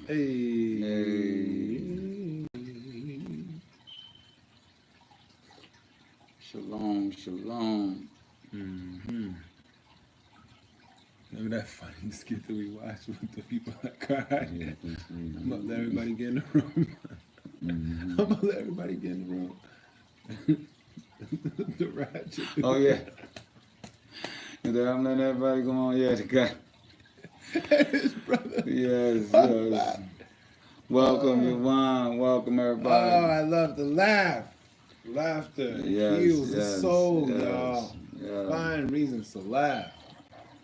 Hey. Shalom, shalom. Remember that funny skit that we watched with the people that cried? I'm about to let everybody get in the room. I'm about to let everybody get in the room. The ratchet. Oh, yeah. And then I'm letting everybody go on. Yeah, the guy. His brother. Yes, yes. Welcome, Yvonne. Welcome, everybody. Oh, I love the laugh. Laughter heals the soul, y'all. Yes. Find reasons to laugh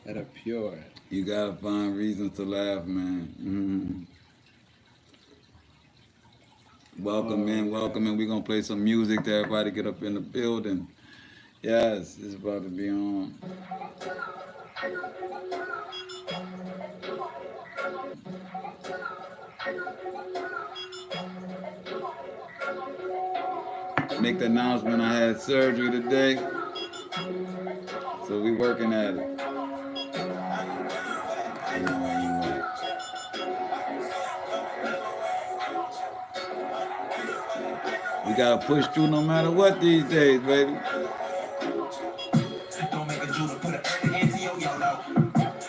that are pure. You gotta find reasons to laugh, man. Welcome in. We're gonna play some music to everybody get up in the building. Yes, it's about to be on. Make the announcement I had surgery today. So we working at it. We gotta push through no matter what these days, baby. Don't make a Judah put an into your YOLO.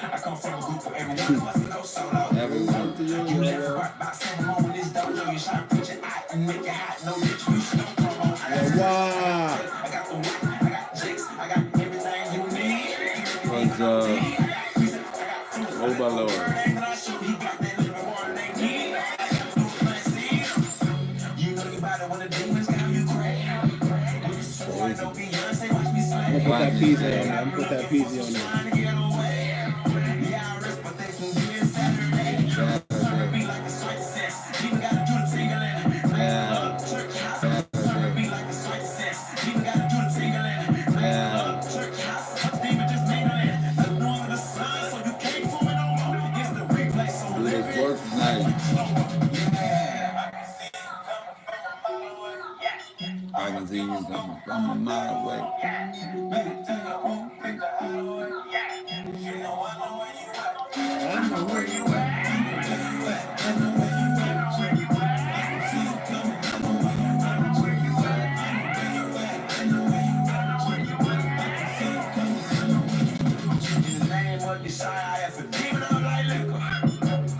I come from a group where everyone must go solo. Everyone to you never rock by someone with this dojo. You try to put your eye and make it hot. No distribution, no promo. Wow. I got the whip, I got jigs, I got everything you need. Oh my Lord. I'm gonna put that peasy on there. I'm gonna put that peasy on there. I can see you coming from a mile away. I know where you at.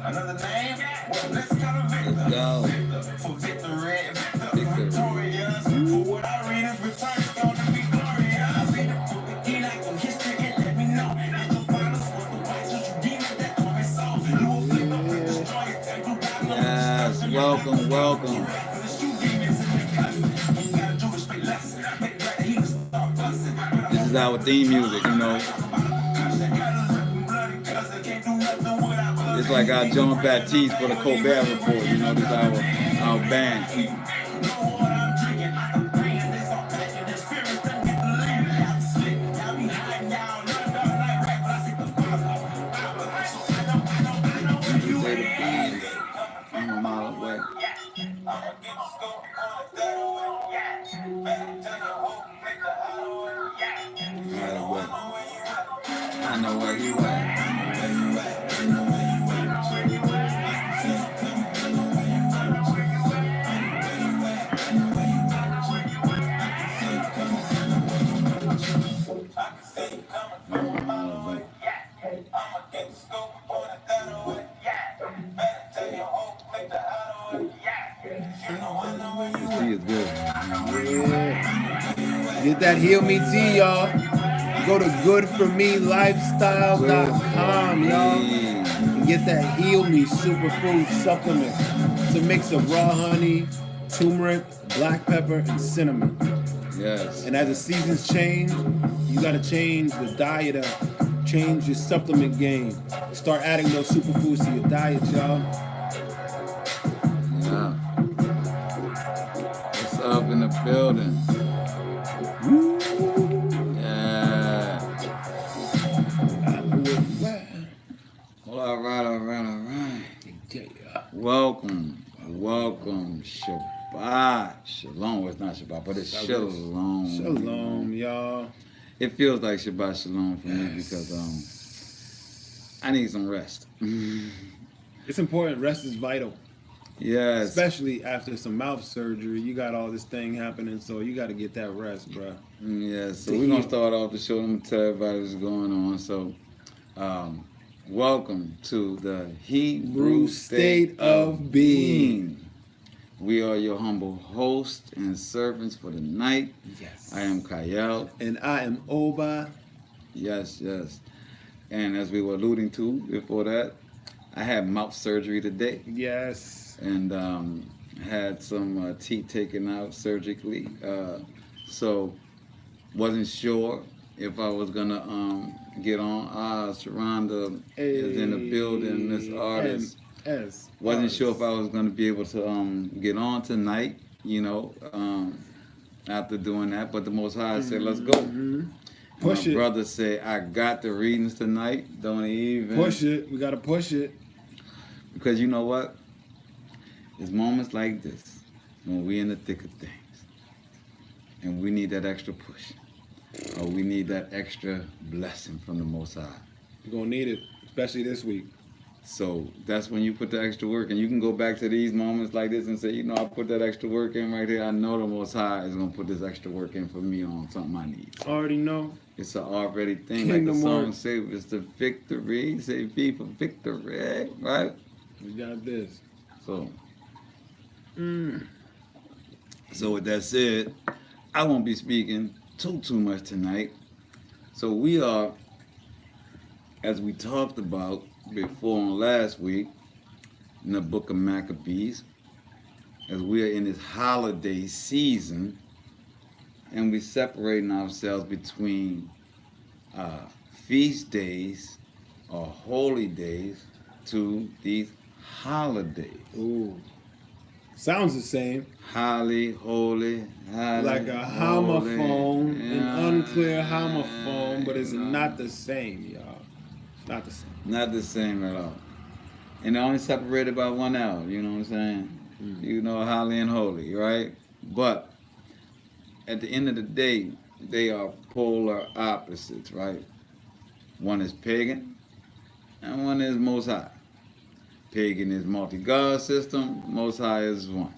Another name? Well, let's call it Victor. Go. For victory, victorious. For what I read is return is gonna be glorious. Read the book of Enoch on history and let me know. That you'll find us with the righteous redeemer that call me Saul. You will flip the brick, destroy it, take you back. Yes, welcome, welcome. This is our theme music, you know. It's like our John Baptiste for the Colbert Report, you know, this is our band. I'm a mile away. I know where you at. Tea is good. Yeah. Get that Heal Me tea, y'all. Go to goodformelifestyle.com, y'all. And get that Heal Me superfood supplement. It's a mix of raw honey, turmeric, black pepper, and cinnamon. Yes. And as the seasons change, you gotta change the diet up. Change your supplement game. Start adding those superfoods to your diet, y'all. Yeah. What's up in the building? Woo. Yeah. All right. Welcome. Shabbat. Shalom. Well, it's not Shabbat, but it's Shalom. Shalom, y'all. It feels like Shabbat Shalom for me because I need some rest. It's important. Rest is vital. Yes. Especially after some mouth surgery. You got all this thing happening, so you got to get that rest, bro. Yeah, so we're going to start off the show. I'm going to tell everybody what's going on. So, welcome to the Hebrew State of Being. We are your humble host and servants for the night. Yes. I am Kayel. And I am Oba. Yes. And as we were alluding to before that, I had mouth surgery today. Yes. And had some teeth taken out surgically. So wasn't sure if I was gonna get on. Sharonda is in the building, Miss Artist. Wasn't sure if I was gonna be able to get on tonight, after doing that. But the Most High said, let's go. Push My it. brother said, I got the readings tonight. Don't even push it. We gotta push it. Because you know what? It's moments like this when we in the thick of things and we need that extra push, or we need that extra blessing from the Most High. You're gonna need it, especially this week. So that's when you put the extra work, and you can go back to these moments like this and say, I put that extra work in right here. I know the Most High is gonna put this extra work in for me on something I need. Already know. It's an already thing. Kingdom like the song work. say, it's the victory. Say V for victory, right? We got this. So with that said, I won't be speaking too much tonight. So we are, as we talked about before on last week, in the book of Maccabees, as we are in this holiday season, and we're separating ourselves between feast days or holy days to these holidays. Ooh. Sounds the same. Holy. Like a homophone, an unclear homophone, but it's not the same, y'all. It's not the same. Not the same at all. And they're only separated by 1 hour, you know what I'm saying? Holy and holy, right? But at the end of the day, they are polar opposites, right? One is pagan and one is Most High. Pagan is multi-God system, Most High is one.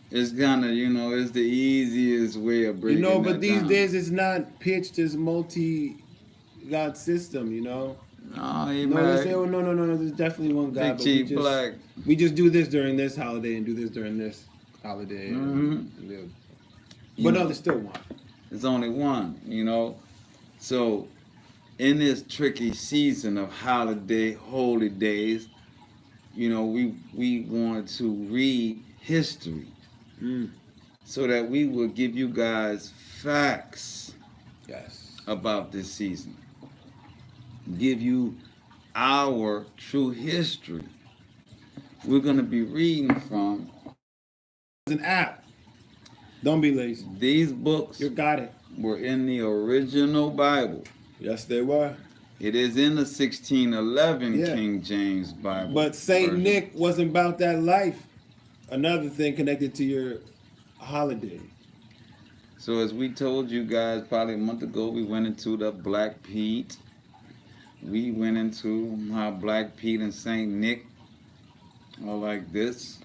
It's kind of, it's the easiest way of breaking that but these down. days it's not pitched as multi-God system, No, they say, oh, no, there's definitely one God. Big cheap black. We just do this during this holiday and do this during this holiday. But no, there's still one. There's only one, So in this tricky season of holiday, holy days, we wanted to read history so that we will give you guys facts about this season. Give you our true history. We're going to be reading from an app. Don't be lazy. These books You got it. were in the original Bible. Yes, they were. It is in the 1611 Yeah. King James Bible. But Saint version. Nick wasn't about that life. Another thing connected to your holiday. So as we told you guys probably a month ago, we went into the Black Pete. We went into how Black Pete and Saint Nick are like this.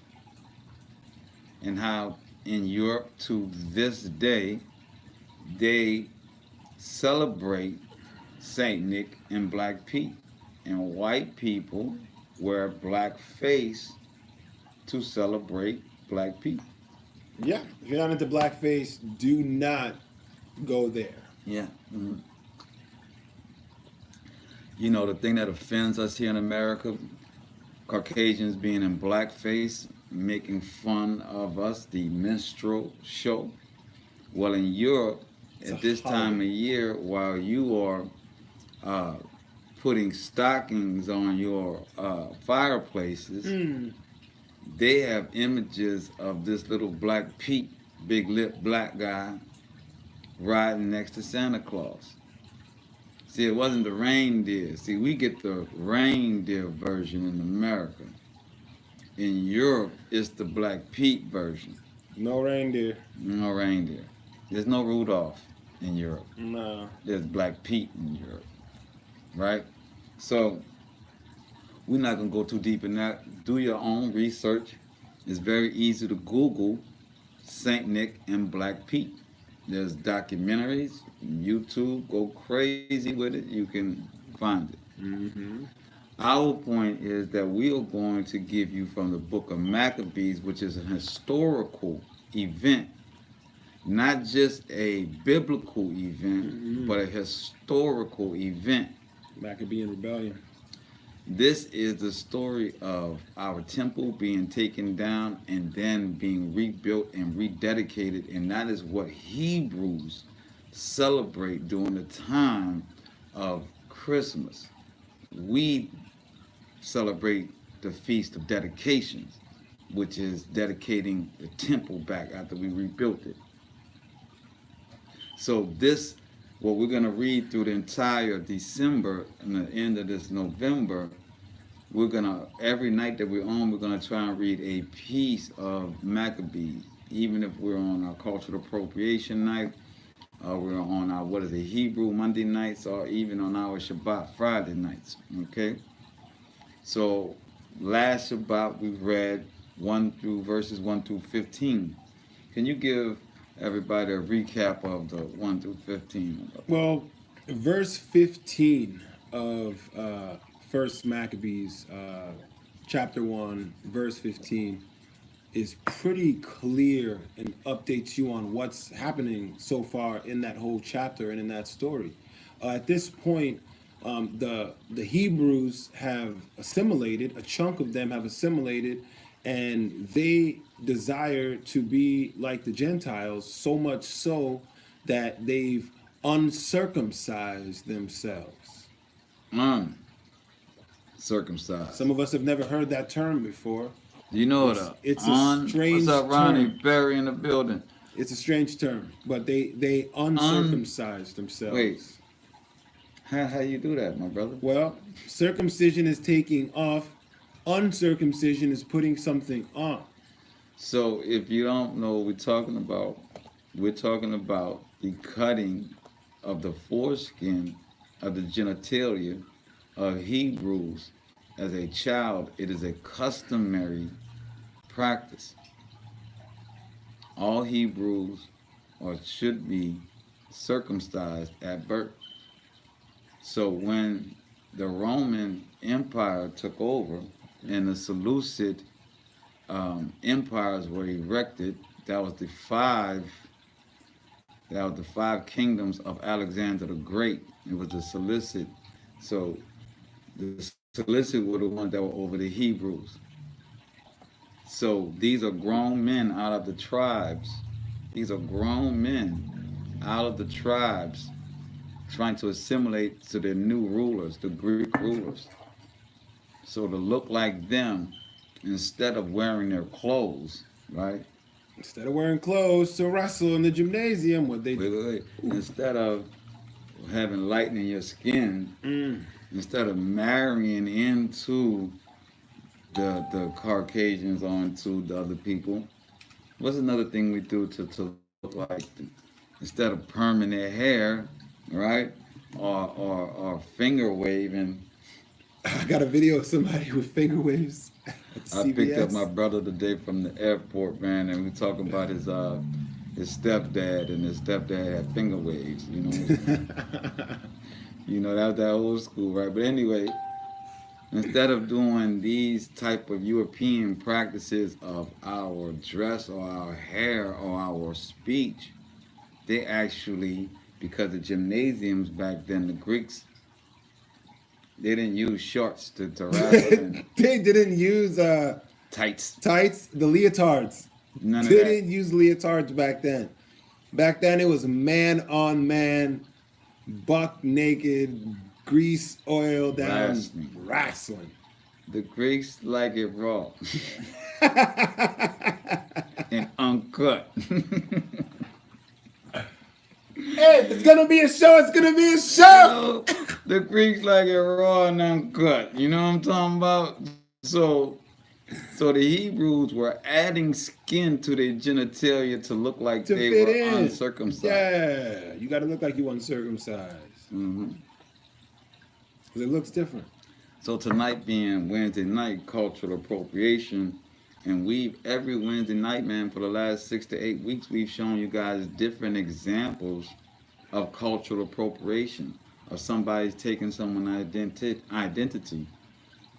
And how in Europe to this day, they celebrate Saint Nick and Black Pete. And white people wear black face to celebrate Black Pete. Yeah. If you're not into blackface, do not go there. Yeah. Mm-hmm. The thing that offends us here in America, Caucasians being in blackface, making fun of us, the minstrel show. Well, in Europe, at this time of year, while you are putting stockings on your fireplaces, they have images of this little Black Pete, big lip black guy, riding next to Santa Claus. See, it wasn't the reindeer. See, we get the reindeer version in America. In Europe, it's the Black Pete version. No reindeer. No reindeer. There's no Rudolph in Europe. No. There's Black Pete in Europe, right? So We're not going to go too deep in that. Do your own research. It's very easy to Google Saint Nick and Black Pete. There's documentaries, YouTube, go crazy with it. You can find it. Mm-hmm. Our point is that we are going to give you from the book of Maccabees, which is an historical event, not just a biblical event, but a historical event. Maccabean rebellion. This is the story of our temple being taken down and then being rebuilt and rededicated, and that is what Hebrews celebrate during the time of Christmas. We celebrate the Feast of Dedications, which is dedicating the temple back after we rebuilt it. So this, what we're going to read through the entire December and the end of this November, we're going to, every night that we're on, we're going to try and read a piece of Maccabees. Even if we're on our cultural appropriation night, or we're on our, Hebrew Monday nights, or even on our Shabbat Friday nights, okay? So last Shabbat we read verses 1 through 15. Can you give everybody a recap of the 1 through 15? Well, verse 15 of 1 Maccabees, chapter 1, verse 15, is pretty clear and updates you on what's happening so far in that whole chapter and in that story. At this point, the Hebrews have assimilated, a chunk of them have assimilated, and they desire to be like the Gentiles, so much so that they've uncircumcised themselves. Circumcised. Some of us have never heard that term before. You know It's a strange What's up, Ronnie? term. Barry in the building. It's a strange term, but they uncircumcised themselves. Wait. How you do that, my brother? Well, circumcision is taking off, uncircumcision is putting something on. So if you don't know what we're talking about the cutting of the foreskin of the genitalia of Hebrews as a child. It is a customary practice. All Hebrews should be circumcised at birth. So when the Roman Empire took over and the Seleucid empires were erected, that was the five kingdoms of Alexander the Great. It was the Seleucid. So the Seleucid were the ones that were over the Hebrews. So these are grown men out of the tribes. These are grown men out of the tribes trying to assimilate to their new rulers, the Greek rulers. So to look like them instead of wearing their clothes, right? Instead of wearing clothes to wrestle in the gymnasium, what they do. Wait. Instead of having light in your skin, instead of marrying into the Caucasians onto the other people, what's another thing we do to look like them? Instead of perming their hair, right? Or finger waving. I got a video of somebody with finger waves. I picked up my brother today from the airport, man, and we talking about his stepdad, and his stepdad had finger waves, you know. You know, that was that old school, right? But anyway, instead of doing these type of European practices of our dress or our hair or our speech, they actually, because the gymnasiums back then, the Greeks, they didn't use shorts to wrestle. They didn't use Tights, the leotards. None of They that. didn't use leotards back then. Back then it was man on man, buck naked, grease oil down, wrestling. The Greeks like it raw and uncut. Hey, if it's gonna be a show, it's gonna be a show. The Greeks like it raw and uncut. You know what I'm talking about? So the Hebrews were adding skin to their genitalia to look like To they fit were in. uncircumcised. Yeah, you gotta look like you uncircumcised. Mm-hmm. Because it looks different. So tonight being Wednesday night, cultural appropriation, and every Wednesday night, man, for the last 6 to 8 weeks, we've shown you guys different examples of cultural appropriation, of somebody's taking someone's identity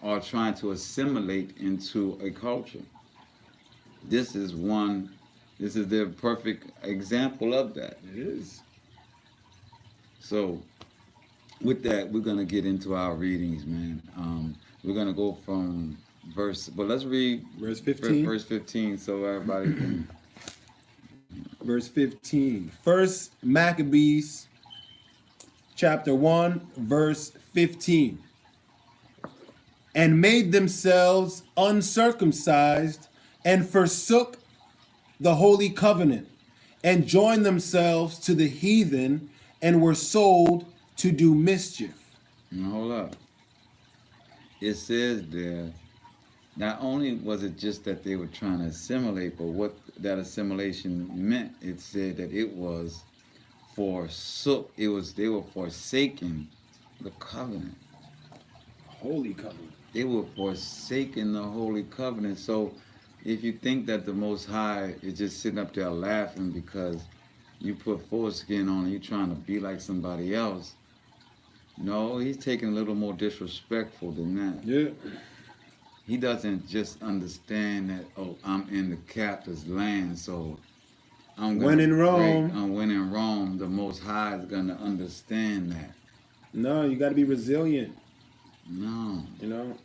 or trying to assimilate into a culture. This is the perfect example of that. It is. So with that, we're gonna get into our readings, man. We're gonna go from let's read Verse 15. verse 15, so everybody can. Verse 15. 1 Maccabees, chapter 1, verse 15. And made themselves uncircumcised, and forsook the holy covenant, and joined themselves to the heathen, and were sold to do mischief. Now, hold up. It says there, not only was it just that they were trying to assimilate, but what that assimilation meant, it said that it was they were forsaking the covenant. Holy covenant. They were forsaking the holy covenant. So if you think that the Most High is just sitting up there laughing because you put foreskin on and you're trying to be like somebody else, no, he's taking a little more disrespectful than that. Yeah. He doesn't just understand that, oh, I'm in the captive's land, so When in Rome. When in Rome, the Most High is going to understand that. No, you got to be resilient. No. You know?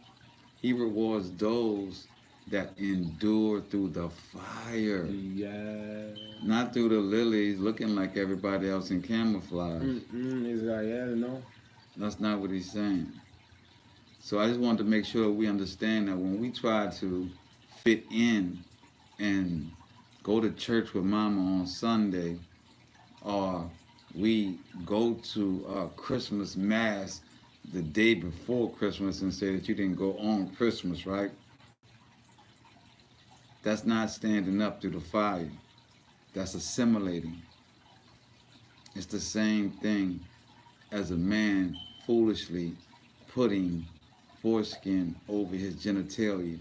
He rewards those that endure through the fire. Yeah. Not through the lilies looking like everybody else in camouflage. He's like, yeah, no. That's not what he's saying. So I just wanted to make sure we understand that when we try to fit in and go to church with mama on Sunday, or we go to Christmas Mass the day before Christmas and say that you didn't go on Christmas, right? That's not standing up to the fire. That's assimilating. It's the same thing as a man foolishly putting foreskin over his genitalia.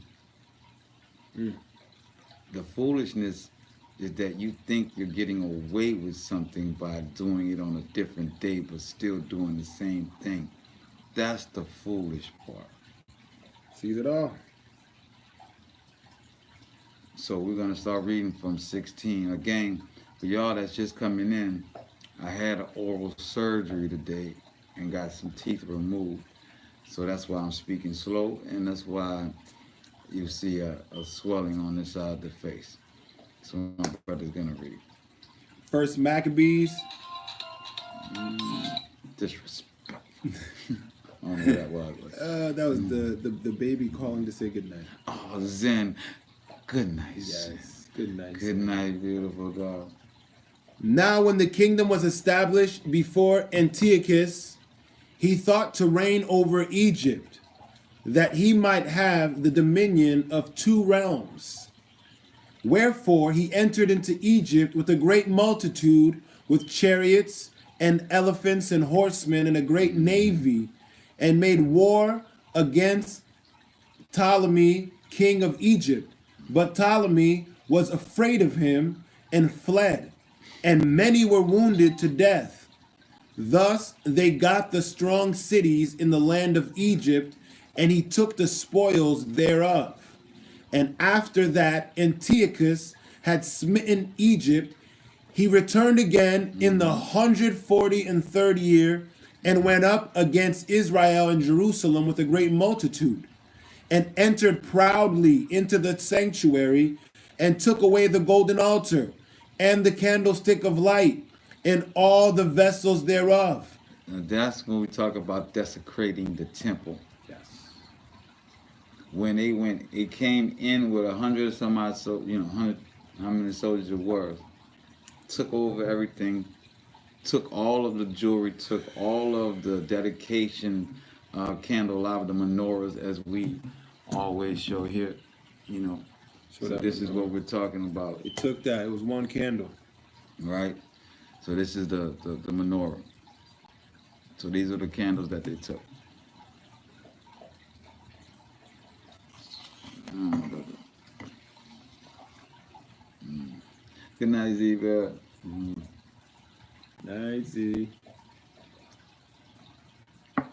The foolishness is that you think you're getting away with something by doing it on a different day but still doing the same thing. That's the foolish part. Sees it all. So we're going to start reading from 16. Again, for y'all that's just coming in, I had an oral surgery today and got some teeth removed. So that's why I'm speaking slow, and that's why you see a swelling on this side of the face. So my brother's going to read. 1 Maccabees. Disrespect. I don't know what that was. That was the baby calling to say goodnight. Oh, Zen. Good night, Zen. Yes. Good night. Good night, beautiful God. Now when the kingdom was established before Antiochus, he thought to reign over Egypt, that he might have the dominion of 2 realms. Wherefore he entered into Egypt with a great multitude, with chariots and elephants and horsemen and a great navy, and made war against Ptolemy, king of Egypt. But Ptolemy was afraid of him and fled, and many were wounded to death. Thus they got the strong cities in the land of Egypt, and he took the spoils thereof. And after that Antiochus had smitten Egypt, he returned again in the 143rd year, and went up against Israel and Jerusalem with a great multitude, and entered proudly into the sanctuary, and took away the golden altar, and the candlestick of light, and all the vessels thereof. Now that's when we talk about desecrating the temple. Yes. When it came in with 100 some odd, 100, how many soldiers it was, took over everything, took all of the jewelry, took all of the dedication candelabra, the menorahs, as we always show here, So this is what we're talking about, It took that. It was one candle. right? So this is the menorah. So these are the candles that they took. Good night, Z-Bear. Night, Z. Oh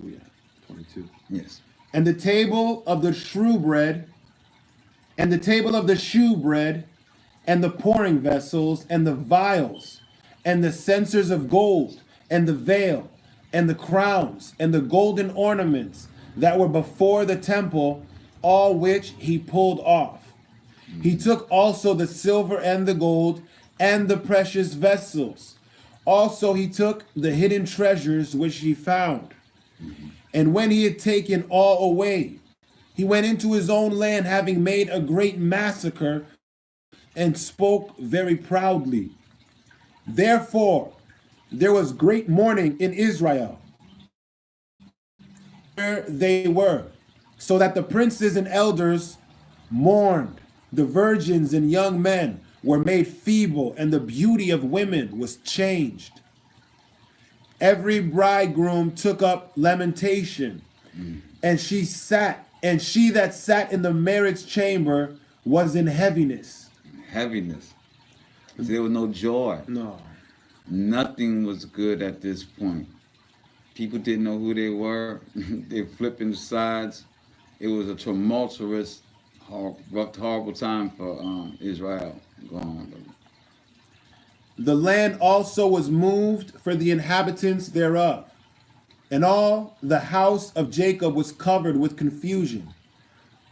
yeah, 22. Yes. And the table of the shewbread, and the table of the shewbread, and the pouring vessels, and the vials, and the censers of gold, and the veil, and the crowns, and the golden ornaments that were before the temple, all which he pulled off. He took also the silver and the gold, and the precious vessels. Also he took the hidden treasures which he found. And when he had taken all away, he went into his own land, having made a great massacre, and spoke very proudly. Therefore, there was great mourning in Israel, where they were, so that the princes and elders mourned. The virgins and young men were made feeble, and the beauty of women was changed. Every bridegroom took up lamentation, and she that sat in the marriage chamber was in heaviness. Heaviness. There was no joy. No. Nothing was good at this point. People didn't know who they were. They flipping sides. It was a tumultuous, horrible time for Israel. Go on, brother. The land also was moved for the inhabitants thereof, and all the house of Jacob was covered with confusion.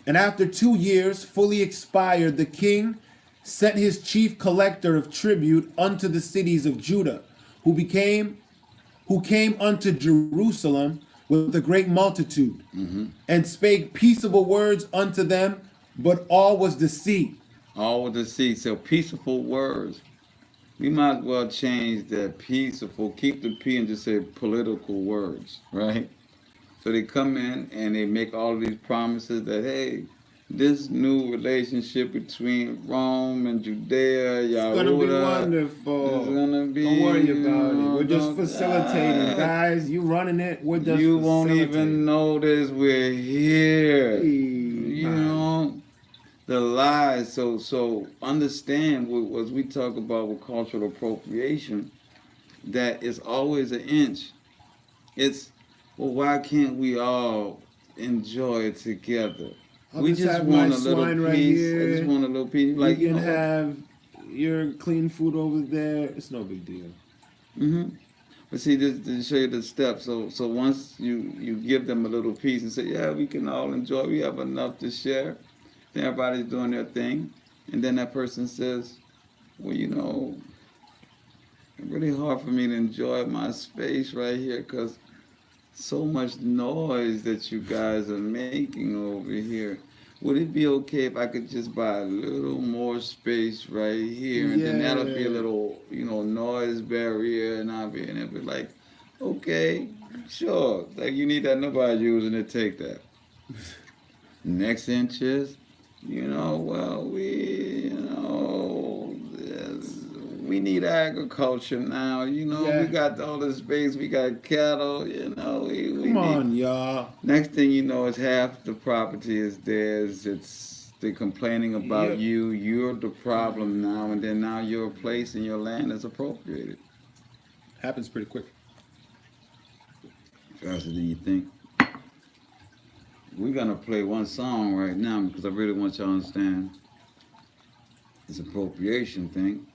And after 2 years fully expired, the king sent his chief collector of tribute unto the cities of Judah, who came unto Jerusalem with a great multitude, and spake peaceable words unto them, but all was deceit. All with the seed. So peaceful words. We might as well change that peaceful, keep the P and just say political words, right? So they come in and they make all of these promises that, hey, this new relationship between Rome and Judea, It's gonna be Yahuda, wonderful. is gonna be. Don't worry about it. We're just don't- facilitating, guys. You running it. We're just You won't facilitating. even notice we're here. Hey, You know, the lies. So understand as we talk about with cultural appropriation, that it's always an inch. It's, well, why can't we all enjoy it together? I'll We just just have want my a little swine right piece. here. I just want a little piece. Like, you can know, have your clean food over there. It's no big deal. But see, this to show you the steps. So once you give them a little piece and say, yeah, we can all enjoy. We have enough to share. Then everybody's doing their thing, and then that person says, well, you know, it's really hard for me to enjoy my space right here because so much noise that you guys are making over here. Would it be okay if I could just buy a little more space right here, and then that'll be a Yeah. little, noise barrier, and I'll be like, okay, sure. Like, you need that, nobody using it, take that. Next inch is, well, we need agriculture now. Yeah. We got all this space, we got cattle, we Come need. on, y'all. Next thing you know, is half the property is theirs. They're complaining about Yep. you. You're the problem now, and then now your place and your land is appropriated. Happens pretty quick. Faster than you think. We're gonna play one song right now because I really want y'all to understand this appropriation thing.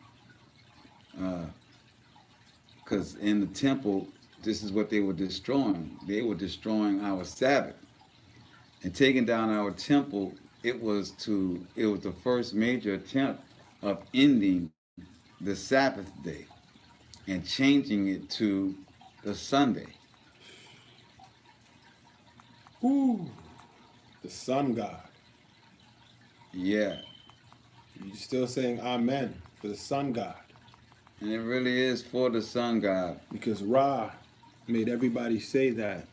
Because in the temple, this is what they were destroying. They were destroying our Sabbath. And taking down our temple, it was the first major attempt of ending the Sabbath day and changing it to the Sunday. Ooh. The sun god. Yeah. You're still saying amen for the sun god. And it really is for the sun god. Because Ra made everybody say that.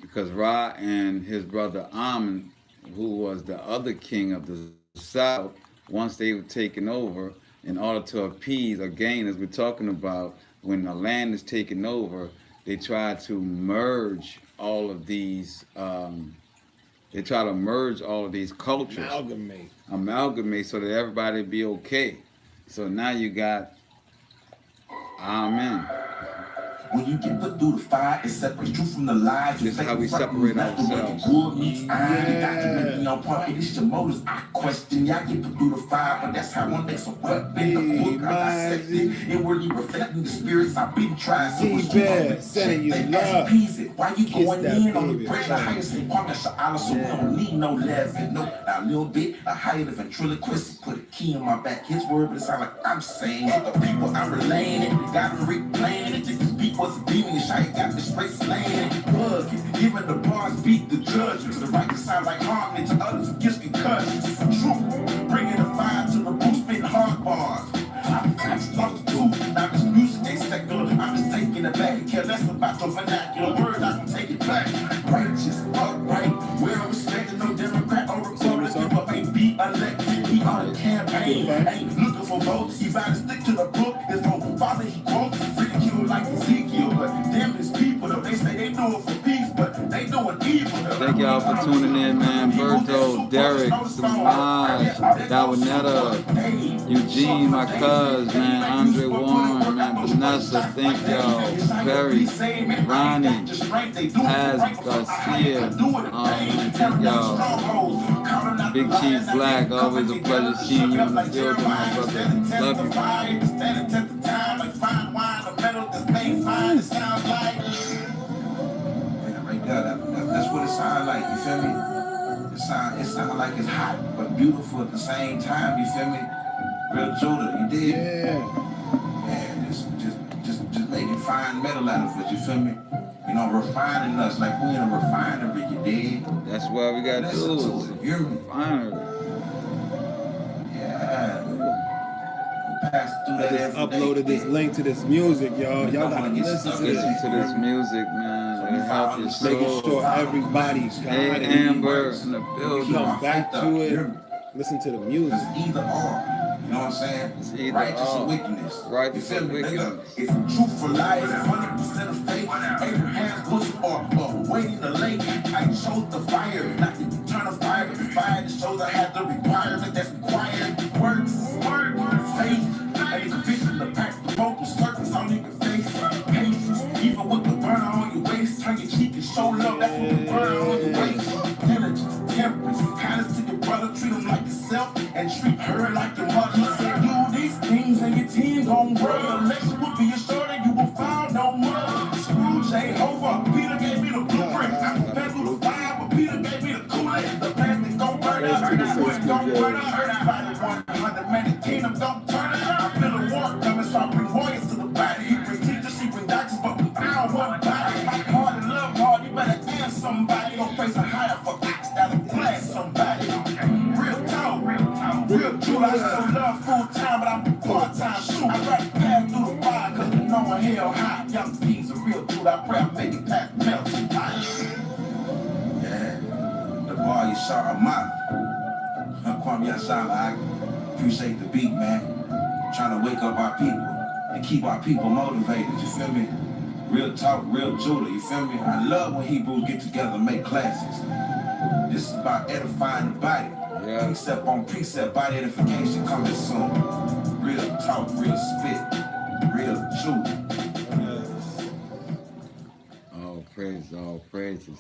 Because Ra and his brother Ammon, who was the other king of the south, once they were taken over, in order to appease, again, as we're talking about, when the land is taken over, they try to merge all of these They try to merge all of these cultures, amalgamate so that everybody be okay. So now you got, amen. When you get put through the fire, it separates truth from the lies. This is how we separate ourselves. Wood meets iron, you got to make me on point. Hey, this your motives, I question. Y'all get put through the fire, but that's how one makes a weapon. The book I dissected, inwardly reflecting the spirits I've been trying. So it's you sending you love. why you going in on the bread? The highest in Kwame Sha'ala, so we don't need no leaven. No, now a little bit, a higher than ventriloquist. Put a key in my back, his word, but it sound like I'm saying it. The people I'm relaying it, got them replaying it. This beat was a demon, I got me straight slaying it. Bug, giving the bars beat the judgments. The right to sound like harmony to others against concussions. Truth, bringing the fire to the booth, spitting hard bars. I lost the tooth, now this music ain't secular. I'm just taking it back and care less about your vernacular words. I can take it back. Righteous, upright, well respected, no Democrat or Republican, but ain't be elected. He on the campaign, ain't looking for votes. He better stick to the book. His own father he quotes, ridicule like Ezekiel, but damn his people though. They say they do it for peace, but they doing evil though. Thank y'all for tuning in, man. Berto, Derek, Samaj, Dawanetta, Eugene, my cuz, man, Andre Warren, man, Vanessa, thank y'all, Perry, Ronnie, Paz Garcia, thank y'all, Big Chief Black, always a pleasure seeing you in the building, my brother, love you. That's what it sounds like, you feel me? It sounds like it's hot, but beautiful at the same time, you feel me? Real Judah, you did? Yeah, just making fine metal out of it, you feel me? You know, refining us like we in a refinery, you dig? That's what we got to do, you're refinery. I just uploaded this link to this music, y'all. Y'all gotta listen to this. Listen to this music, man. It'll help your soul. Making sure everybody's got it. Hey, Amber in the building. Come back to it. Listen to the music. It's either or. You know what I'm saying? It's either righteous or. or wickedness. Righteous you feel or me? wickedness. It's truth for lies, 100% of faith. Abraham's bosom or waiting the lake. I chose the fire, not to turn a fire, but the fire that shows I have the requirement that's required. Works, faith, and the conviction to pack the vocal circles on your face. Patience, even with the burner on your waist. Turn your cheek and show love, that's what the burner on your waist. Diligence, temperance, kindness to your brother, treat him like yourself, and treat her like your mother. He said, do these things and your team gon' grow. Your election will be assured and you will find no more. Scrooge ain't over. Peter gave me the blueprint. I can pass through the fire, but Peter gave me the Kool-Aid. The plastic gon' burn up, the wood gon' burn up. Everybody 100 man, the kingdom don't turn up. I feel the war coming, so I bring warriors to the body. He bring teachers, he bring doctors, but we found one body. Fight hard and love hard, you better ask somebody. Don't face a higher for ox that'll blast somebody. Real talk, real true. I still love full time, but I'm part-time shoot. I rather pass through the fire, cause we know I'm hell high. Young P's a real dude, I pray I make it past melting ice. Yeah, the bar you saw a mouth. Kwame Yashala, I appreciate the beat, man. Trying to wake up our people and keep our people motivated, you feel me? Real talk, real Judah, you feel me? I love when Hebrews get together and make classes. This is about edifying the body. Yeah. Precept on precept, body edification coming soon. Real talk, real spit, real Judah. All praises, all praises.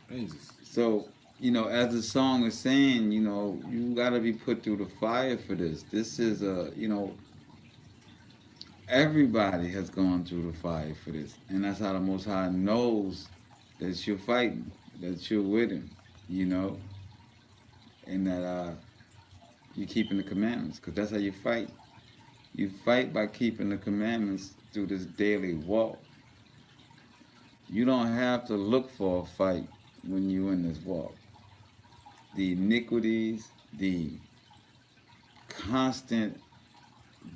Praises. So, you know, as the song is saying, you know, you got to be put through the fire for this. This is you know, everybody has gone through the fire for this. And that's how the Most High knows that you're fighting, that you're with him, you know, and that you're keeping the commandments, because that's how you fight. You fight by keeping the commandments through this daily walk. You don't have to look for a fight when you're in this walk. The iniquities, the constant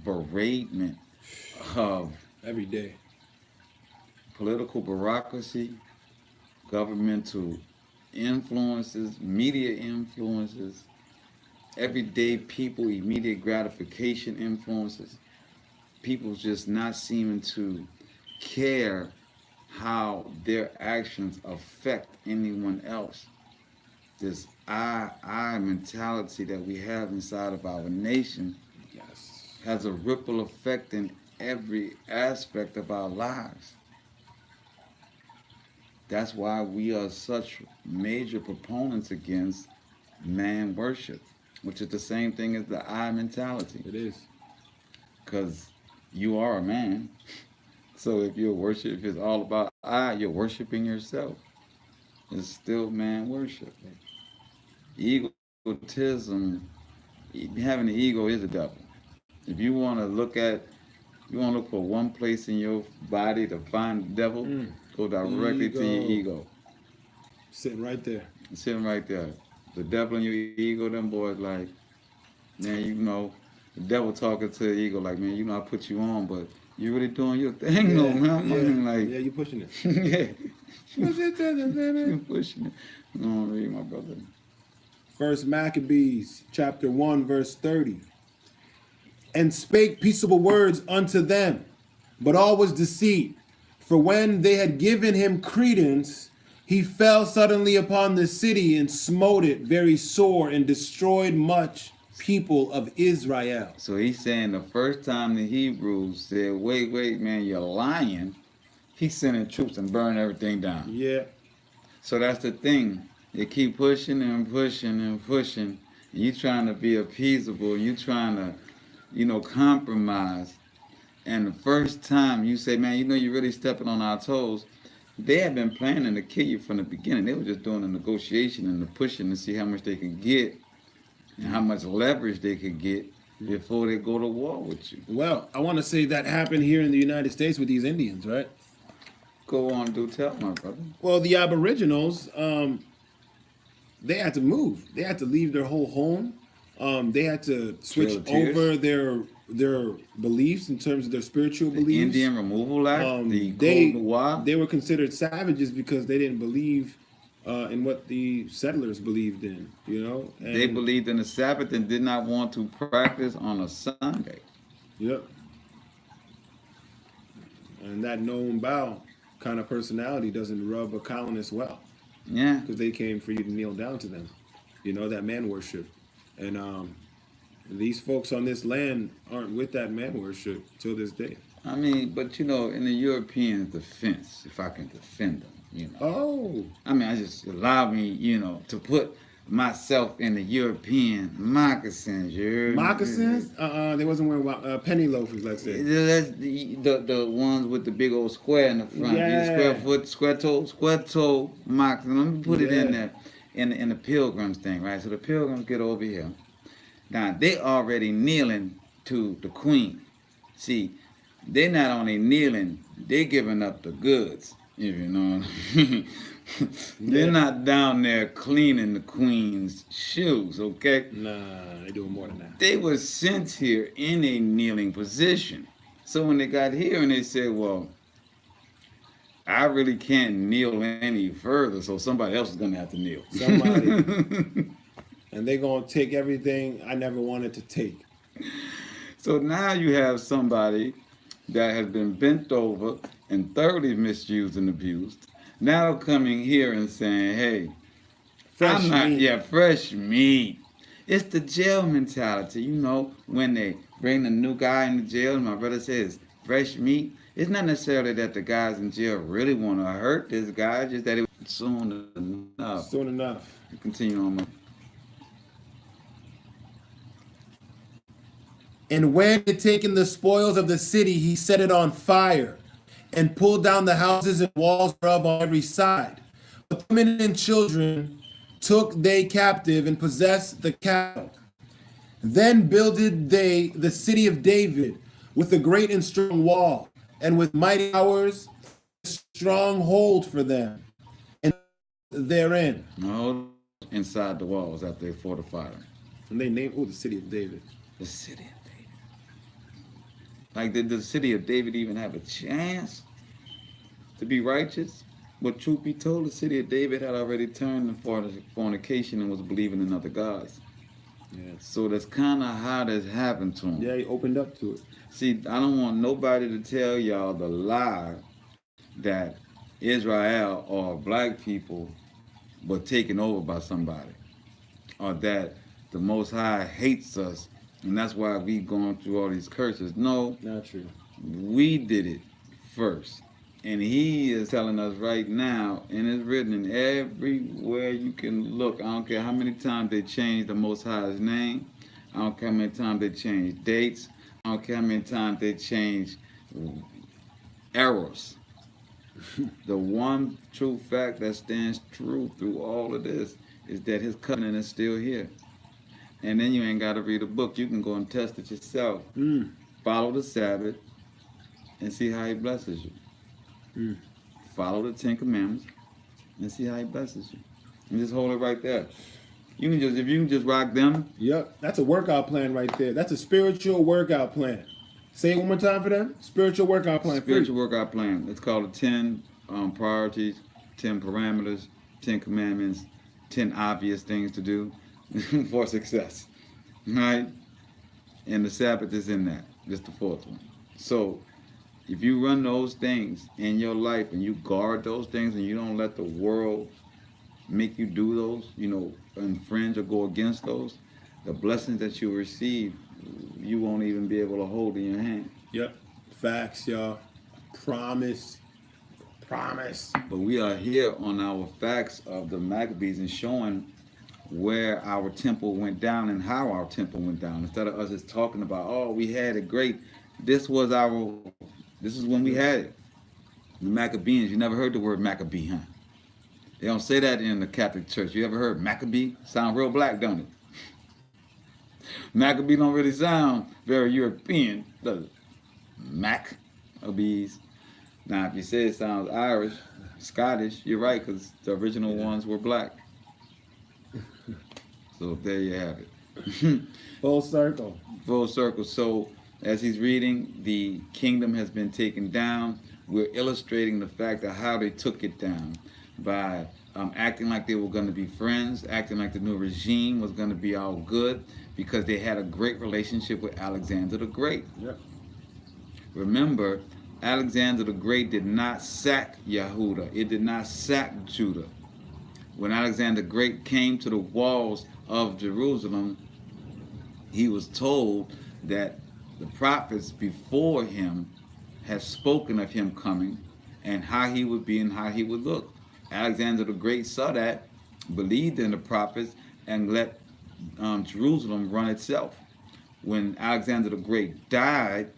beratement of every day political bureaucracy, governmental influences, media influences, everyday people, immediate gratification influences, people just not seeming to care how their actions affect anyone else. this I mentality that we have inside of our nation Yes. has a ripple effect in every aspect of our lives. That's why we are such major proponents against man worship, which is the same thing as the I mentality. It is. Because you are a man. So if if it's all about I, you're worshiping yourself. It's still man worship. Egotism, having an ego is a devil. If you want to you want to look for one place in your body to find the devil, go directly to your ego. Sitting right there. Sitting right there. The devil in your ego, them boys like, man, the devil talking to the ego like, man, I put you on, but you really doing your thing, though, man. I mean, like, yeah, you pushing it. yeah, Push it to the limit. you pushing it. No, read my brother. 1 Maccabees chapter 1 verse 30. And spake peaceable words unto them, but all was deceit. For when they had given him credence, he fell suddenly upon the city and smote it very sore and destroyed much people of Israel. So he's saying the first time the Hebrews said, wait, man, you're lying, he's sending troops and burning everything down. Yeah. So that's the thing. They keep pushing and pushing and pushing, and you trying to be appeasable, you trying to, compromise. And the first time you say, man, you're really stepping on our toes, they had been planning to kill you from the beginning. They were just doing the negotiation and the pushing to see how much they could get and how much leverage they could get before they go to war with you. Well, I want to say that happened here in the United States with these Indians, right? Go on, do tell, my brother. Well, the Aboriginals, they had to move. They had to leave their whole home. They had to switch over their beliefs in terms of their spiritual beliefs. Indian Removal Act, the they Code Noir. They were considered savages because they didn't believe in what the settlers believed in. And they believed in the Sabbath and did not want to practice on a Sunday. Yep. And that known bow kind of personality doesn't rub a colonist well. Yeah. Because they came for you to kneel down to them. That man worship. And these folks on this land aren't with that man worship till this day. I mean, but in the European defense, if I can defend them, Oh. I mean, I just allow me, to put myself in the European moccasins. Moccasins? They wasn't wearing penny loafers, let's say. The ones with the big old square in the front. Yeah. Square foot, square toe moccasins. Let me put it in there in the pilgrims thing, right? So the pilgrims get over here. Now, they already kneeling to the queen. See, they're not only kneeling, they're giving up the goods, if you know what I mean. They're not down there cleaning the queen's shoes, okay? Nah, they doing more than that. They were sent here in a kneeling position. So when they got here and they said, well, I really can't kneel any further, so somebody else is going to have to kneel. Somebody. And they're going to take everything I never wanted to take. So now you have somebody that has been bent over and thoroughly misused and abused, now coming here and saying, hey, Fresh meat. Fresh meat. It's the jail mentality, when they bring the new guy into jail, and my brother says, fresh meat. It's not necessarily that the guys in jail really want to hurt this guy, just that it was soon enough. Soon enough. Continue on, And when he had taken the spoils of the city, he set it on fire, and pulled down the houses and walls thereof on every side. But the women and children took they captive, and possessed the cattle. Then builded they the city of David with a great and strong wall, and with mighty towers, a strong hold for them, and therein. No, inside the walls after they fortified them. And they named the city of David. The city of David. Like, did the city of David even have a chance to be righteous? But truth be told, the city of David had already turned to fornication and was believing in other gods. Yeah. So that's kind of how this happened to him. Yeah, he opened up to it. See, I don't want nobody to tell y'all the lie that Israel or black people but taken over by somebody, or that the Most High hates us, and that's why we going through all these curses. No, Not true. we did it first. And he is telling us right now, and it's written in everywhere you can look. I don't care how many times they change the Most High's name. I don't care how many times they change dates. I don't care how many times they change errors. The one true fact that stands true through all of this is that his covenant is still here. And then you ain't got to read a book. You can go and test it yourself. Follow the Sabbath and see how he blesses you. Follow the 10 Commandments and see how he blesses you. And just hold it right there. You can just, if you can just rock them. Yep, that's a workout plan right there. That's a spiritual workout plan. Say it one more time for them. Spiritual workout plan. Spiritual workout plan. It's called the 10 priorities, 10 parameters, 10 commandments, 10 obvious things to do for success. Right? And the Sabbath is in that. Just the fourth one. So, if you run those things in your life and you guard those things and you don't let the world make you do those, infringe or go against those, the blessings that you receive, you won't even be able to hold in your hand. Yep. Facts, y'all. Promise. But we are here on our facts of the Maccabees and showing where our temple went down and how our temple went down. Instead of us just talking about, oh, we had it great. This is when we had it. The Maccabees, you never heard the word Maccabee, huh? They don't say that in the Catholic Church. You ever heard Maccabee? Sound real black, don't it? Maccabee don't really sound very European, does it? Maccabees. Now, if you say it sounds Irish, Scottish, you're right, because the original ones were black. So there you have it. Full circle. Full circle. So as he's reading, the kingdom has been taken down. We're illustrating the fact of how they took it down by acting like they were going to be friends, acting like the new regime was going to be all good because they had a great relationship with Alexander the Great. Yep. Remember, Alexander the Great did not sack Yehuda. It did not sack Judah. When Alexander the Great came to the walls of Jerusalem, he was told that the prophets before him had spoken of him coming and how he would be and how he would look. Alexander the Great saw that, believed in the prophets, and let Jerusalem run itself. When Alexander the Great died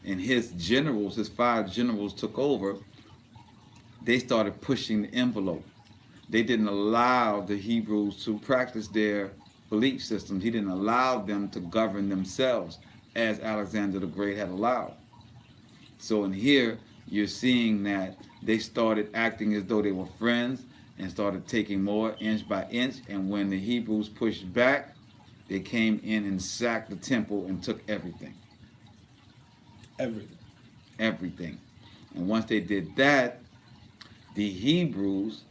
and his generals, his 5 generals took over, they started pushing the envelope. They didn't allow the Hebrews to practice their belief systems. He didn't allow them to govern themselves as Alexander the Great had allowed. So in here, you're seeing that they started acting as though they were friends and started taking more inch by inch. And when the Hebrews pushed back, they came in and sacked the temple and took everything. Everything. And once they did that, the Hebrews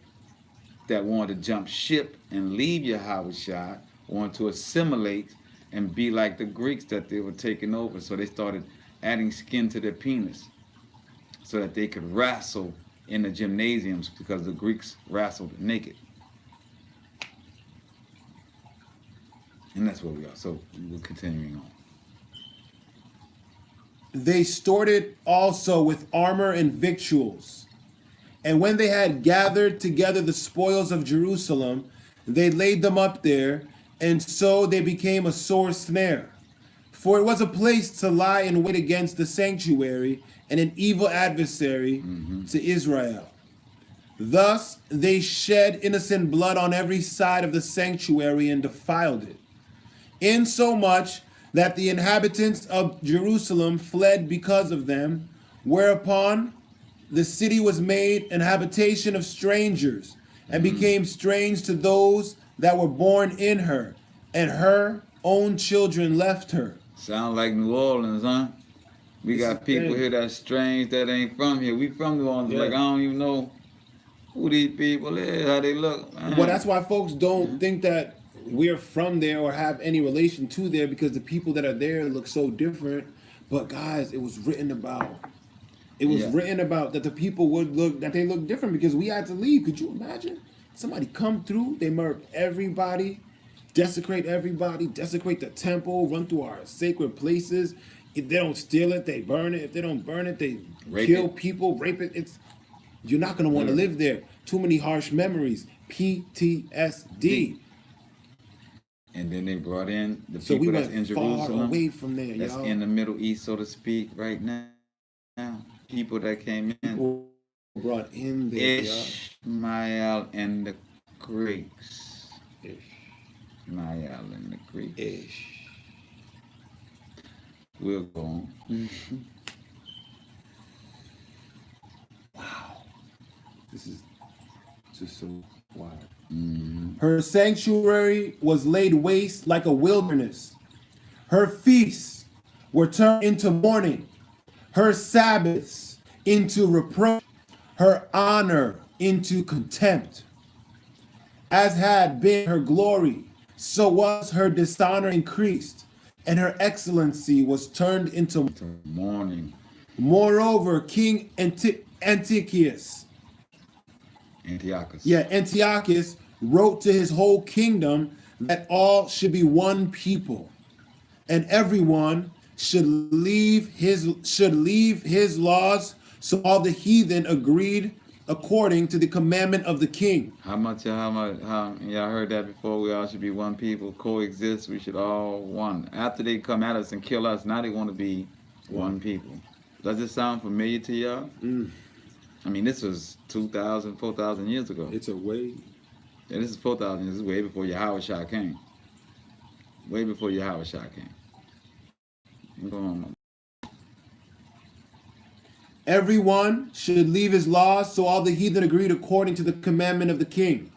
that wanted to jump ship and leave Yahushua wanted to assimilate and be like the Greeks that they were taking over. So they started adding skin to their penis so that they could wrestle in the gymnasiums because the Greeks wrestled naked. And that's where we are. So we're continuing on. They stored it also with armor and victuals. And when they had gathered together the spoils of Jerusalem, they laid them up there, and so they became a sore snare. For it was a place to lie in wait against the sanctuary and an evil adversary to Israel. Thus they shed innocent blood on every side of the sanctuary and defiled it, insomuch that the inhabitants of Jerusalem fled because of them, whereupon the city was made an habitation of strangers, and became strange to those that were born in her, and her own children left her. Sound like New Orleans, huh? We got people here that's strange that ain't from here. We from New Orleans, like I don't even know who these people is, how they look. Man. Well, that's why folks don't think that we're from there or have any relation to there, because the people that are there look so different. But guys, it was written about. It was written about that the people would look, that they look different because we had to leave. Could you imagine? Somebody come through, they murder everybody, desecrate everybody, desecrate the temple, run through our sacred places. If they don't steal it, they burn it. If they don't burn it, they kill people, rape it. You're not gonna want to live there. Too many harsh memories. PTSD. And then they brought in the So people we that's went in Jerusalem, far away from there, that's y'all. in the Middle East, so to speak, right now. People that came in, People brought in there, Ishmael and the Greeks. y'all. Ishmael and the Greeks. Ish. We'll go on. Wow. This is just so wild. Mm-hmm. Her sanctuary was laid waste like a wilderness. Her feasts were turned into mourning. Her Sabbaths into reproach. Her honor into contempt. As had been her glory, so was her dishonor increased, and her excellency was turned into Mourning. Moreover, King Antiochus wrote to his whole kingdom that all should be one people, and everyone should leave his laws. So all the heathen agreed according to the commandment of the king. How y'all heard that before? We all should be one people, coexist. We should all one. After they come at us and kill us, now they want to be one people. Does this sound familiar to y'all? I mean, this was 2,000, 4,000 years ago. It's a way. Yeah, this is 4,000 years. This is way before Yahushua came. Way before Yahushua came. Go on. Everyone should leave his laws, so all the heathen agreed according to the commandment of the king.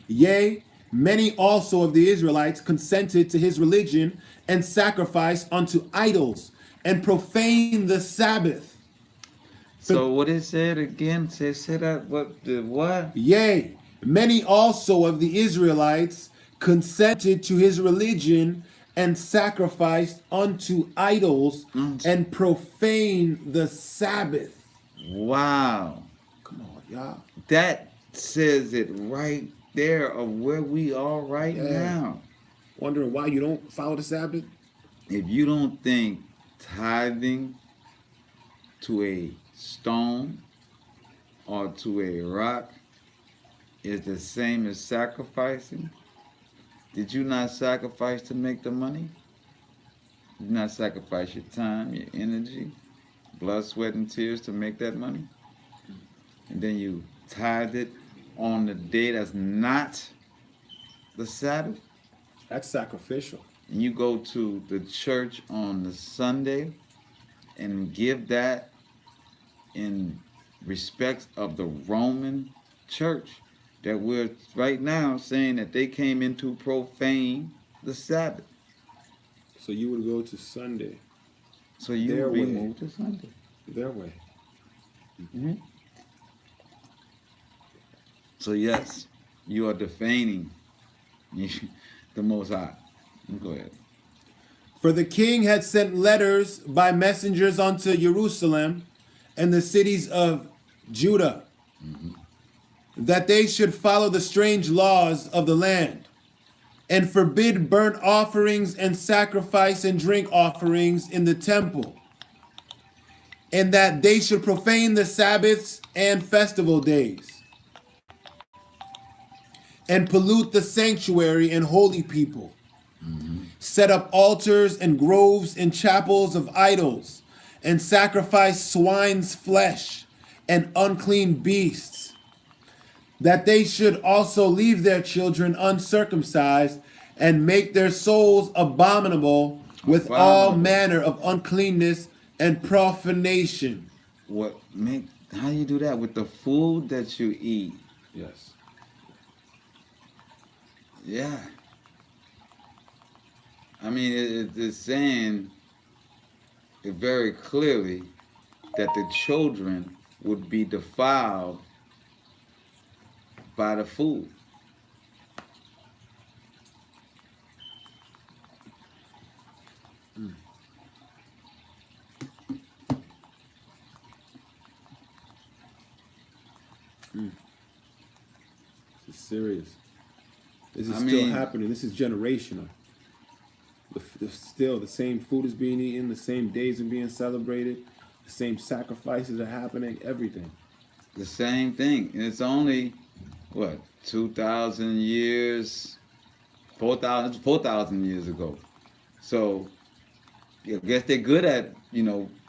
Yea, many also of the Israelites consented to his religion and sacrificed unto idols and profaned the Sabbath. So what it said again? Say that what? Yea, many also of the Israelites consented to his religion and sacrificed unto idols and profaned the Sabbath. Wow. Come on, y'all. That says it right there of where we are right now. Wondering why you don't follow the Sabbath? If you don't think tithing to a stone or to a rock is the same as sacrificing, did you not sacrifice to make the money? Did you not sacrifice your time, your energy, blood, sweat, and tears to make that money? And then you tithe it on the day that's not the Sabbath? That's sacrificial. And you go to the church on the Sunday and give that in respect of the Roman church that we're right now saying that they came in to profane the Sabbath. So you would go to Sunday. So you Their would be way. moved to Sunday. Their way. Mm-hmm. So yes, you are defaning the Most High. Go ahead. For the king had sent letters by messengers unto Jerusalem and the cities of Judah, that they should follow the strange laws of the land, and forbid burnt offerings and sacrifice and drink offerings in the temple, and that they should profane the Sabbaths and festival days, and pollute the sanctuary and holy people, set up altars and groves and chapels of idols, and sacrifice swine's flesh and unclean beasts, that they should also leave their children uncircumcised and make their souls abominable with all manner of uncleanness and profanation. How you do that? With the food that you eat. Yes. Yeah. I mean, it's saying it very clearly that the children would be defiled by the food. It's serious. This is I still mean- happening. This is generational. Still, the same food is being eaten, the same days are being celebrated, the same sacrifices are happening, everything. The same thing. And it's only, what, 2,000 years, 4,000 years ago. So, I guess they're good at,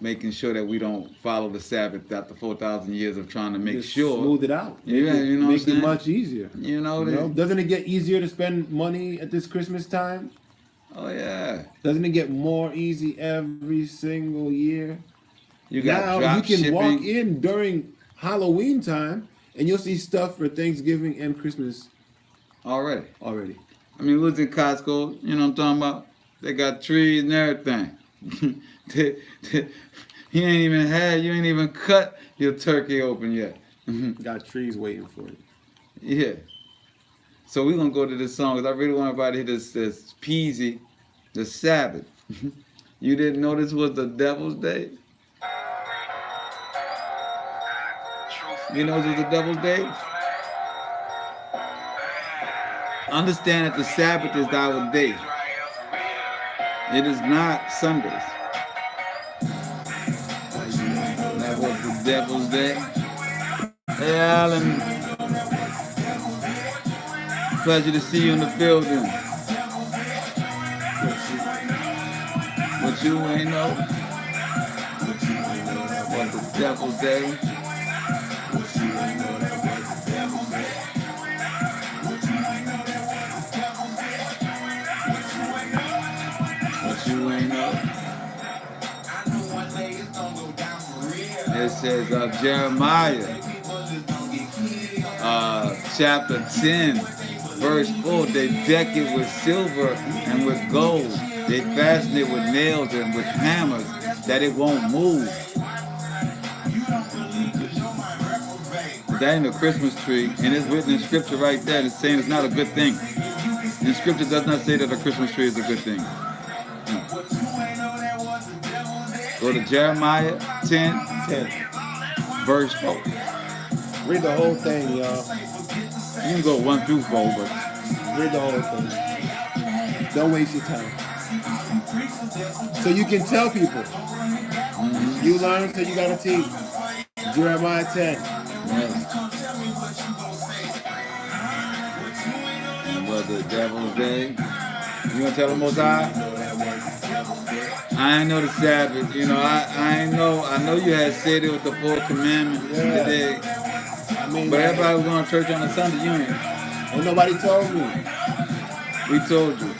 making sure that we don't follow the Sabbath after 4,000 years of trying to make Just sure. smooth it out. Yeah, you know what I'm make it saying? much easier. Doesn't it get easier to spend money at this Christmas time? Oh, yeah. Doesn't it get more easy every single year? You got Now drop you can shipping. walk in during Halloween time and you'll see stuff for Thanksgiving and Christmas Already. already. I mean, we was in Costco, you know what I'm talking about? They got trees and everything. You ain't even cut your turkey open yet. Got trees waiting for you. Yeah. So we're going to go to this song because I really want everybody to hear this Peasy, the Sabbath. You didn't know this was the Devil's Day? You know this was the Devil's Day? Understand that the Sabbath is our day. It is not Sundays. That was the Devil's Day. Hey, Alan. Pleasure to see you in the building. What you ain't know? What the Devil's Day? What you ain't know? It says Jeremiah, chapter 10, verse 4. They deck it with silver and with gold. They fasten it with nails and with hammers, that it won't move. That ain't a Christmas tree, and it's written in Scripture right there. It's saying it's not a good thing. And Scripture does not say that a Christmas tree is a good thing. No. Go to Jeremiah 10, verse 4. Read the whole thing, y'all. You can go 1 through 4, but Read the whole thing. Don't waste your time. So you can tell people. You learn, so you gotta teach. Jeremiah 10. yes. And what the Devil's Day? You gonna tell them Most High? I ain't know the Sabbath. I ain't know. I know you had said it with the 4th commandment today. I mean, But everybody was going to church on a Sunday. You ain't. and nobody told me. We told you.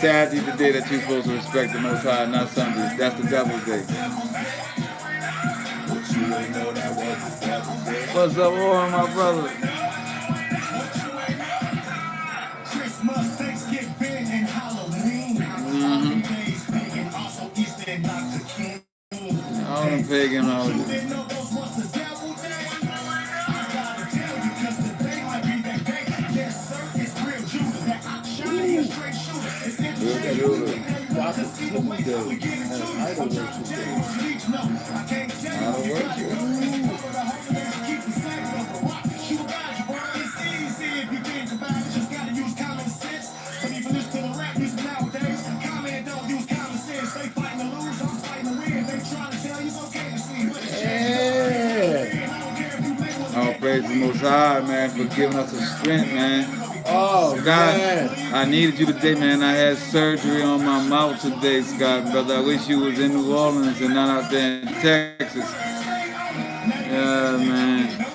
Saturday's the day that you're supposed to respect the Most High, not Sundays. That's the Devil's Day. What's up, Warren, my brother? Christmas, Thanksgiving, and Halloween. And also Easter and Dr. King. All them pagan holidays. Didn't know those was the devil day. I gotta tell you, 'cause today might be that day. Yes, sir, it's real Judah. That shiny and straight shooter. It's All praise the Most High, man, for giving us the strength, man. Oh, Scott, man. I needed you today, man. I had surgery on my mouth today, Scott, brother. I wish you was in New Orleans and not out there in Texas. Yeah, man.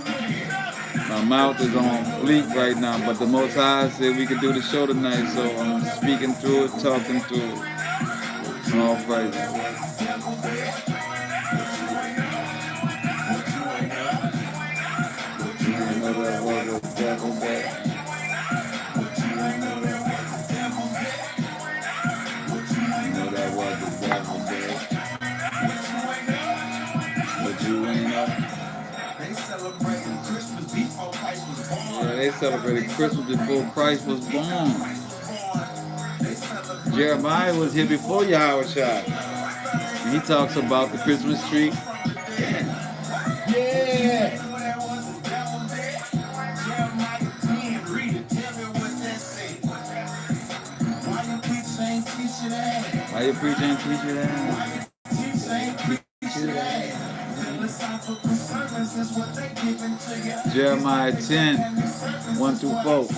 My mouth is on fleek right now, but the Most High said we could do the show tonight, so I'm speaking through it, talking through it. All praises. They celebrated Christmas before Christ was born. Jeremiah was here before Yahushua. And he talks about the Christmas tree. Yeah. How your preacher and teacher that? Jeremiah 10, 1 through 4.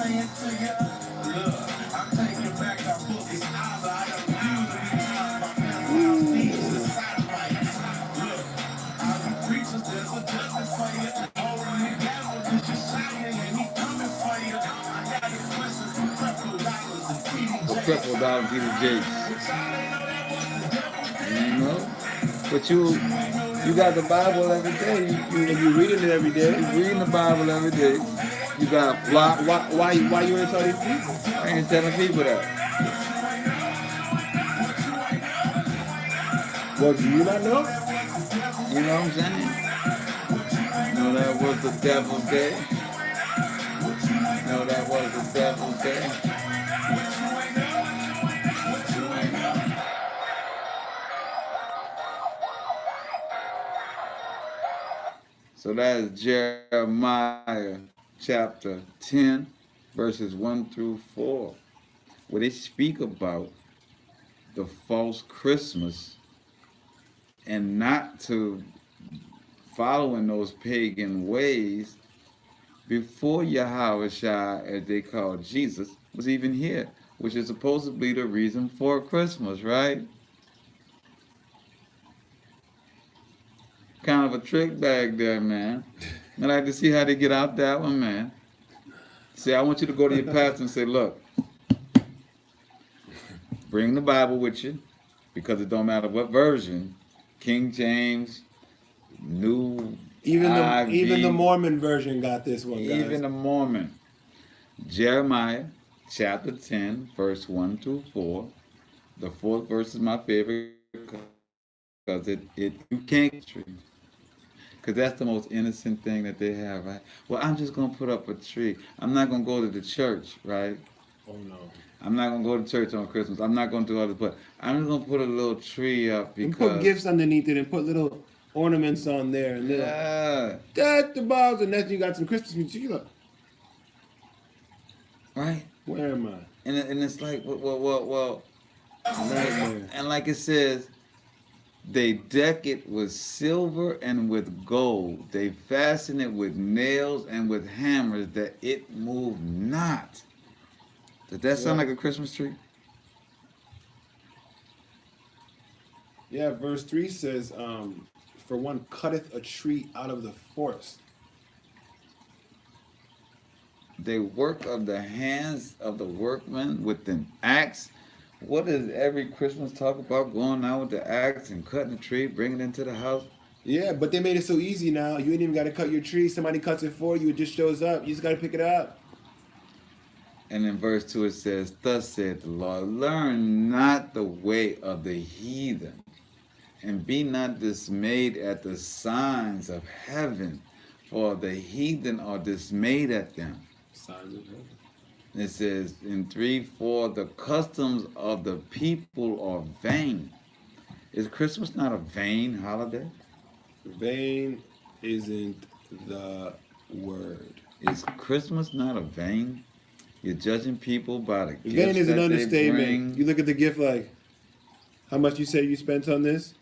The crippled out Peter Jakes. You know? But you got the Bible every day. And you reading it every day. You reading the Bible every day. You got a flock. Why you ain't telling these people? I ain't telling people that. Well, do you not know? You know what I'm saying? No, that was the devil's day. No, that was the devil's day. So that is Jeremiah chapter 10, verses 1 through 4, where they speak about the false Christmas and not to following those pagan ways before Yahweh, as they call Jesus, was even here, which is supposed to be the reason for Christmas, right? Kind of a trick bag there, man. I'd like to see how they get out that one, man. See, I want you to go to your pastor and say, look, bring the Bible with you, because it don't matter what version, King James, New, Even the Mormon version got this one, guys. Even the Mormon. Jeremiah chapter 10, verse 1 through 4. The fourth verse is my favorite because you can't tree. Because that's the most innocent thing that they have, right? Well, I'm just going to put up a tree. I'm not going to go to the church, right? Oh, no. I'm not going to go to church on Christmas. I'm not going to do other, but I'm just going to put a little tree up because... And put gifts underneath it and put little ornaments on there. And that's the balls. And then you got some Christmas music. Look. Right? Where am I? And it's like, well. And like it says, they deck it with silver and with gold. They fasten it with nails and with hammers that it move not. Does that sound like a Christmas tree? Yeah, verse 3 says, for one cutteth a tree out of the forest. They work of the hands of the workman with an axe. What does every Christmas talk about? Going out with the axe and cutting the tree, bringing it into the house? Yeah, but they made it so easy now. You ain't even got to cut your tree. Somebody cuts it for you. It just shows up. You just got to pick it up. And in verse 2 it says, thus saith the Lord, learn not the way of the heathen, and be not dismayed at the signs of heaven, for the heathen are dismayed at them. Signs of heaven. It says in 3:4, the customs of the people are vain. Is Christmas not a vain holiday? Vain isn't the word. Is Christmas not a vain? You're judging people by the gifts Vain is an that understatement. they bring. You look at the gift like, how much you say you spent on this?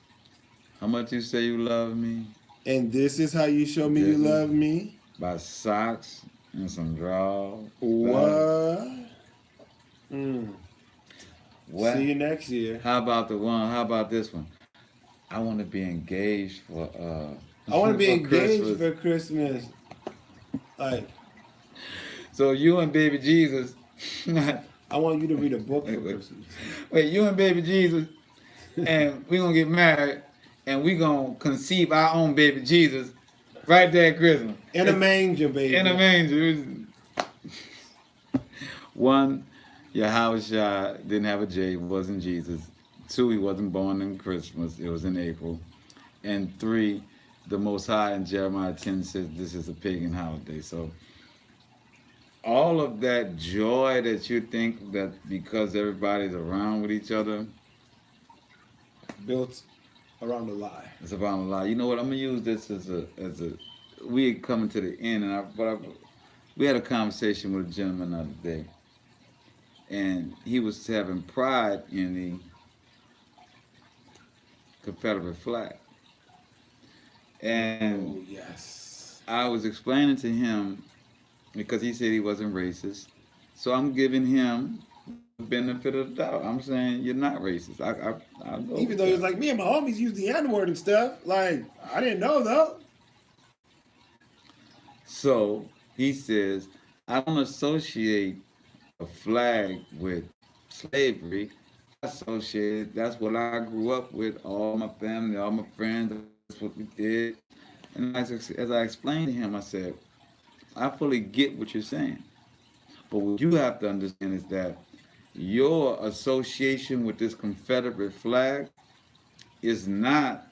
How much you say you love me? And this is how you show me you love me? By socks and some drawers. What? What? See you next year. How about this one? I want to be engaged for I want to be engaged Christmas. for Christmas. Like, So you and baby Jesus. I want you to read a book for Christmas. Wait, you and baby Jesus, and we're going to get married, and we're going to conceive our own baby Jesus right there at Christmas. In a manger, baby. In a manger. One, Yahweh didn't have a J, wasn't Jesus. Two, he wasn't born in Christmas, it was in April. And three, the Most High in Jeremiah 10 says this is a pagan holiday. So all of that joy that you think that because everybody's around with each other, Built around a lie. it's around a lie. You know what? I'm gonna use this as a. We coming to the end, and we had a conversation with a gentleman the other day, and he was having pride in Confederate flag. And Oh, yes. I was explaining to him because he said he wasn't racist. So I'm giving him the benefit of the doubt. I'm saying you're not racist. I'll go Even with though he was that. like, me and my homies use the N-word and stuff. Like, I didn't know, though. So he says, I don't associate a flag with slavery. I associate, that's what I grew up with, all my family, all my friends, that's what we did. And as I explained to him, I said, I fully get what you're saying. But what you have to understand is that your association with this Confederate flag is not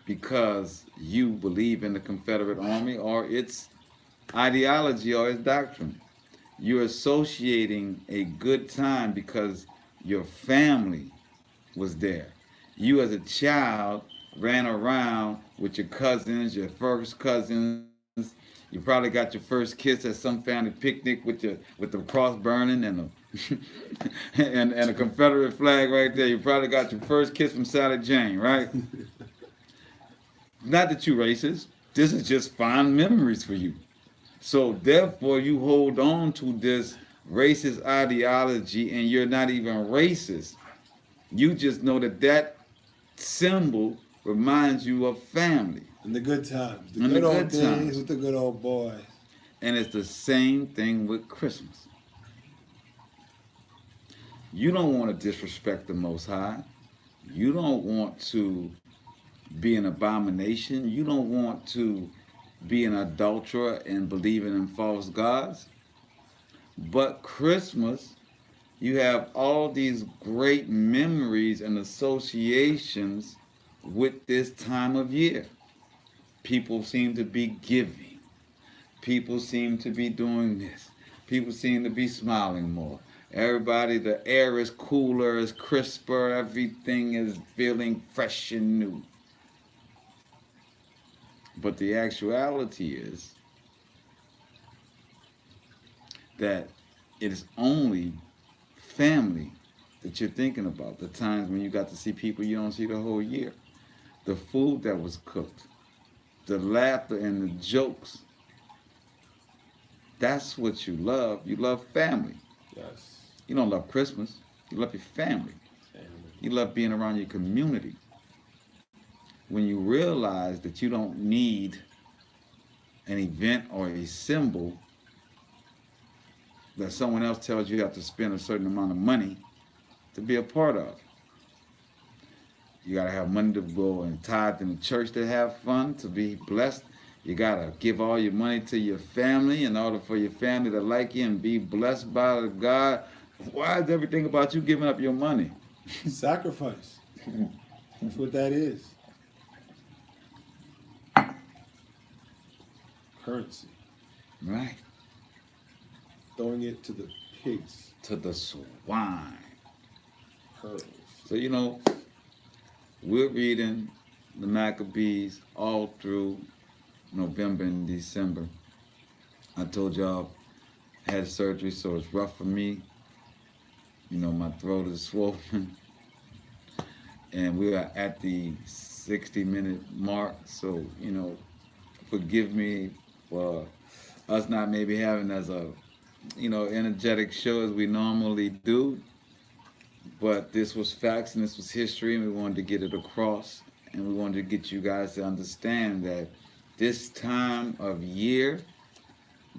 because you believe in the Confederate Army or its ideology or its doctrine. You're associating a good time because your family was there. You as a child ran around with your cousins, your first cousins. You probably got your first kiss at some family picnic with the cross burning and and a Confederate flag right there. You probably got your first kiss from Sally Jane, right? Not that you're racist. This is just fond memories for you. So therefore, you hold on to this racist ideology, and you're not even racist. You just know that that symbol reminds you of family In the good times. The and the good old good days times. with the good old boys. And it's the same thing with Christmas. You don't want to disrespect the Most High. You don't want to be an abomination. You don't want to be an adulterer and believing in false gods. But Christmas, you have all these great memories and associations with this time of year. People seem to be giving. People seem to be doing this. People seem to be smiling more. Everybody, the air is cooler, is crisper, everything is feeling fresh and new. But the actuality is that it is only family that you're thinking about. The times when you got to see people you don't see the whole year. The food that was cooked. The laughter and the jokes. That's what you love. You love family. Yes. You don't love Christmas. You love your family. Family. You love being around your community. When you realize that you don't need an event or a symbol that someone else tells you have to spend a certain amount of money to be a part of. You gotta have money to go and tithe in the church to have fun, to be blessed. You gotta give all your money to your family in order for your family to like you and be blessed by God. Why is everything about you giving up your money? Sacrifice. That's what that is. Currency. Right. Throwing it to the pigs. To the swine. Pearls. So, we're reading the Maccabees all through November and December. I told y'all I had surgery, so it's rough for me. My throat is swollen. And we are at the 60-minute mark, so, forgive me for us not maybe having as a, energetic show as we normally do. But this was facts and this was history, and we wanted to get it across. And we wanted to get you guys to understand that this time of year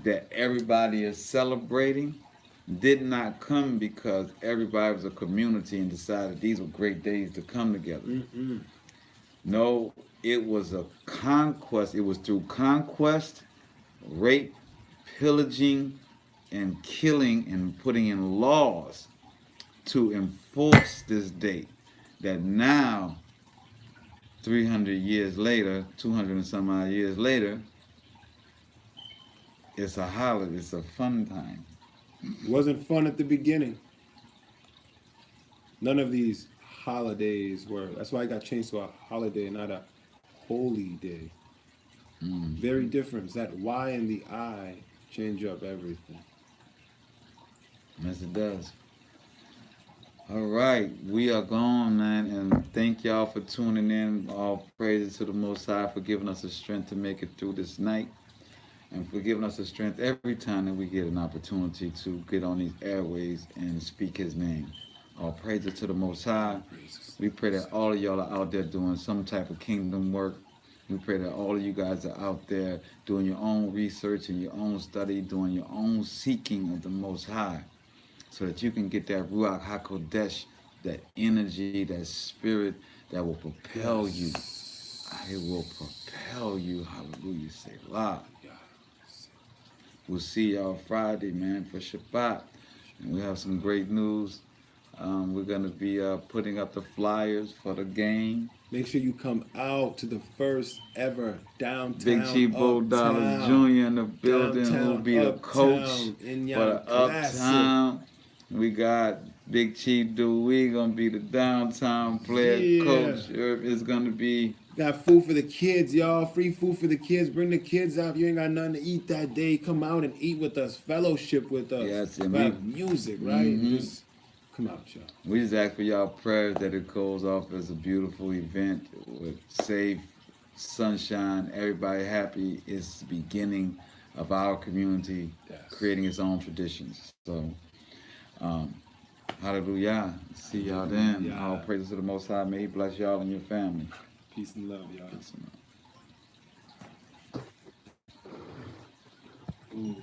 that everybody is celebrating did not come because everybody was a community and decided these were great days to come together. Mm-mm. No, it was a conquest. It was through conquest, rape, pillaging, and killing and putting in laws to enforce this date that now, 300 years later, 200 and some odd years later, it's a holiday, it's a fun time. It wasn't fun at the beginning. None of these holidays were. That's why it got changed to a holiday, not a holy day. Very different. That Y and the I change up everything. Yes, it does. All right, we are gone, man, and thank y'all for tuning in. All praises to the Most High for giving us the strength to make it through this night, and for giving us the strength every time that we get an opportunity to get on these airways and speak His name. All praises to the Most High. We pray that all of y'all are out there doing some type of kingdom work. We pray that all of you guys are out there doing your own research and your own study, doing your own seeking of the Most High, so that you can get that Ruach HaKodesh, that energy, that spirit that will propel you. It will propel you. Hallelujah. Say la. We'll see y'all Friday, man, for Shabbat. And we have some great news. We're going to be putting up the flyers for the game. Make sure you come out to the first ever downtown. Big Chief Bo Dollar Jr. in the building, who'll be the coach for the Uptown. We got Big Chief Dewey gonna be the downtown player coach. It's gonna be. Got food for the kids, y'all. Free food for the kids. Bring the kids out. If you ain't got nothing to eat that day, come out and eat with us. Fellowship with us. Yes, and have music, right? Just come out, y'all. We just ask for y'all prayers that it goes off as a beautiful event with safe sunshine, everybody happy. It's the beginning of our community creating its own traditions. So, hallelujah. See y'all then. All praises to the Most High. May He bless y'all and your family. Peace and love, y'all. Peace and love. Ooh.